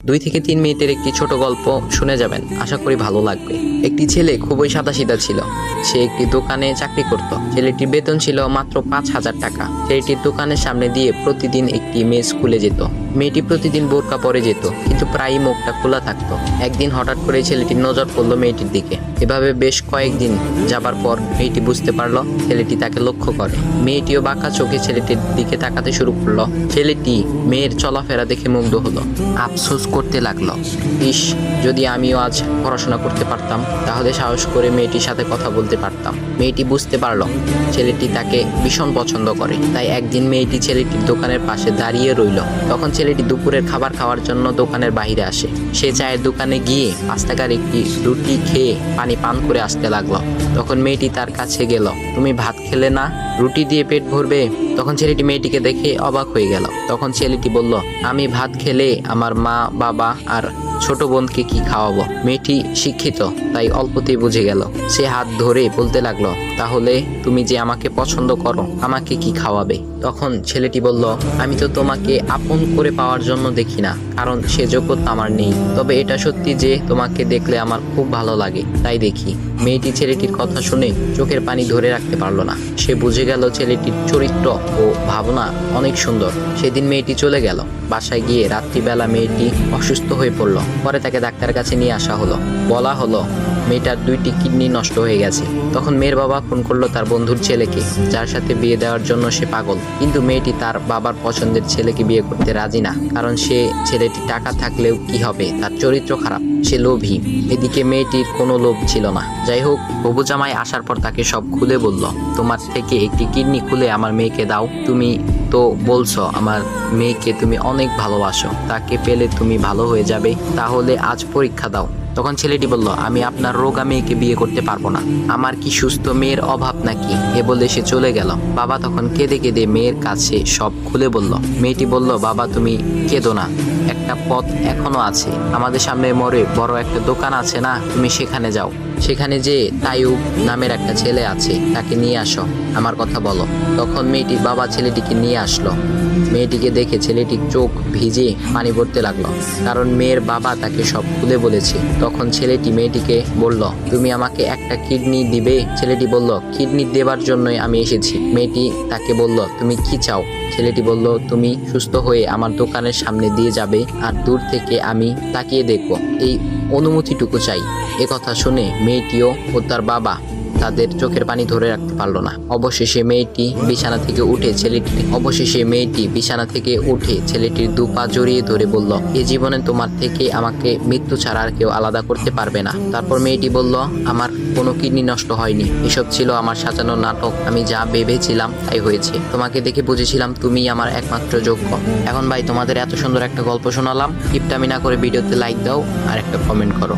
2 থেকে 3 মিনিটের একটি ছোট গল্প শুনে যাবেন, আশা করি ভালো লাগবে। একটি ছেলে খুবই সাদাসিধা ছিল। সে একটি দোকানে চাকরি করত। ছেলেটির বেতন ছিল মাত্র 5,000 টাকা। ছেলেটির দোকানের সামনে দিয়ে প্রতিদিন একটি মেয়ে স্কুলে যেত। মেয়েটি প্রতিদিন বোরকা পরে যেত, কিন্তু প্রায়ই মুখটা খোলা থাকতো। একদিন হঠাৎ করে ছেলেটির নজর পড়লো মেয়েটির দিকে। এভাবে বেশ কয়েকদিন যাবার পর মেয়েটি বুঝতে পারলো ছেলেটি তাকে লক্ষ্য করে। মেয়েটিও বাঁকা চোখে ছেলেটির দিকে তাকাতে শুরু করলো। ছেলেটি মেয়ের চলাফেরা দেখে মুগ্ধ হলো। আফসোস করতে লাগলো, ইস, যদি আমিও আজ পড়াশোনা করতে পারতাম, তাহলে সাহস করে মেয়েটির সাথে কথা বলতে পারতাম। মেয়েটি বুঝতে পারলো ছেলেটি তাকে ভীষণ পছন্দ করে। তাই একদিন মেয়েটি ছেলেটির দোকানের পাশে দাঁড়িয়ে রইল। তখন ছেলেটি দুপুরের খাবার খাওয়ার জন্য দোকানের বাইরে আসে। সে চায়ের দোকানে গিয়ে 5 টাকার একটি রুটি খেয়ে পানি পান করে আসতে লাগলো। তখন মেয়েটি তার কাছে গেল। তুমি ভাত খেলে না, রুটি দিয়ে পেট ভরবে? তখন ছেলেটি মেয়েটিকে দেখে অবাক হয়ে গেল। তখন ছেলেটি বলল, আমি ভাত খেলে আমার মা, বাবা আর ছোট বোনকে কি খাওয়াবো? মেয়েটি শিক্ষিত, তাই অল্পতেই বুঝে গেল। সে হাত ধরে বলতে লাগলো, তাহলে তুমি যে আমাকে পছন্দ করো, আমাকে কি খাওয়াবে? তখন ছেলেটি বলল, আমি তো তোমাকে আপন করে পাওয়ার জন্য দেখি না, কারণ সে যোগ্যতা আমার নেই। তবে এটা সত্যি যে তোমাকে দেখলে আমার খুব ভালো লাগে, তাই দেখি। মেয়েটি ছেলেটির কথা শুনে চোখের পানি ধরে রাখতে পারলো না। সে বুঝে গেল ছেলেটির চরিত্র ও ভাবনা অনেক সুন্দর। সেদিন মেয়েটি চলে গেল। বাসায় গিয়ে রাত্রিবেলা মেয়েটি অসুস্থ হয়ে পড়ল। পরে তাকে ডাক্তারের কাছে নিয়ে আসা হলো। বলা হলো মেয়েটার 2টি কিডনি নষ্ট হয়ে গেছে। তখন মেয়ের বাবা ফোন করলো তার বন্ধুর ছেলেকে, যার সাথে বিয়ে দেওয়ার জন্য সে পাগল। কিন্তু মেয়েটি তার বাবার পছন্দের ছেলেকে বিয়ে করতে রাজি না, কারণ সে ছেলেটি টাকা থাকলেও কি হবে, তার চরিত্র খারাপ, সে লোভী। এদিকে মেয়েটির কোনো লোভ ছিল না। যাই হোক, হবু জামাই আসার পর তাকে সব খুলে বলল, তোমার থেকে একটি কিডনি খুলে আমার মেয়েকে দাও। তুমি তো বলছো আমার মেয়েকে তুমি অনেক ভালোবাসো, তাকে পেলে তুমি ভালো হয়ে যাবে, তাহলে আজ পরীক্ষা দাও। তখন ছেলেটি বলল, আমি আপনার রোগা মেয়েকে বিয়ে করতে পারবো না, আমার কি সুস্থ মেয়ের অভাব নাকি? এ বলে সে চলে গেল। বাবা তখন কেঁদে কেঁদে মেয়ের কাছে সব খুলে বলল। মেয়েটি বলল, বাবা তুমি কেঁদো না, একটা পথ এখনো আছে, আমাদের সামনে মোড়ে বড় একটা দোকান আছে না, তুমি সেখানে যাও। সেখানে যে তাইয়ুব নামের একটা ছেলে আছে, তাকে নিয়ে আসো, আমার কথা বলো। তখন মেয়েটির বাবা ছেলেটিকে নিয়ে আসলো। মেয়েটিকে দেখে ছেলেটির চোখ ভিজে পানি পড়তে লাগলো, কারণ মেয়ের বাবা তাকে সব খুলে বলেছে। তখন ছেলেটি মেয়েটিকে বলল, তুমি আমাকে একটা কিডনি দিবে? ছেলেটি বলল, কিডনি দেবার জন্যই আমি এসেছি। মেয়েটি তাকে বলল, তুমি কি চাও? ছেলেটি বলল, তুমি সুস্থ হয়ে আমার দোকানের সামনে দিয়ে যাবে, আর দূর থেকে আমি তাকিয়ে দেখব, এই অনুমতিটুকু চাই। কথা শুনে মেয়েটিও ও তার বাবা তাদের চোখের পানি ধরে রাখতে পারলো না। অবশেষে মেয়েটি বিছানা থেকে উঠে ছেলেটির 2 পা জড়িয়ে ধরে বলল, এই জীবনে তোমার থেকে আমাকে মৃত্যু ছাড়া আর কেউ আলাদা করতে পারবে না। তারপর মেয়েটি বলল, আমার কোনো কিডনি নষ্ট হয়নি, এসব ছিল আমার সাজানো নাটক, আমি যা ভেবেছিলাম তাই হয়েছে। তোমাকে দেখে বুঝেছিলাম তুমি আমার একমাত্র যোগ্য। এখন ভাই, তোমাদের এত সুন্দর একটা গল্প শোনালাম, কিপটামি না করে ভিডিওতে লাইক দাও আর একটা কমেন্ট করো।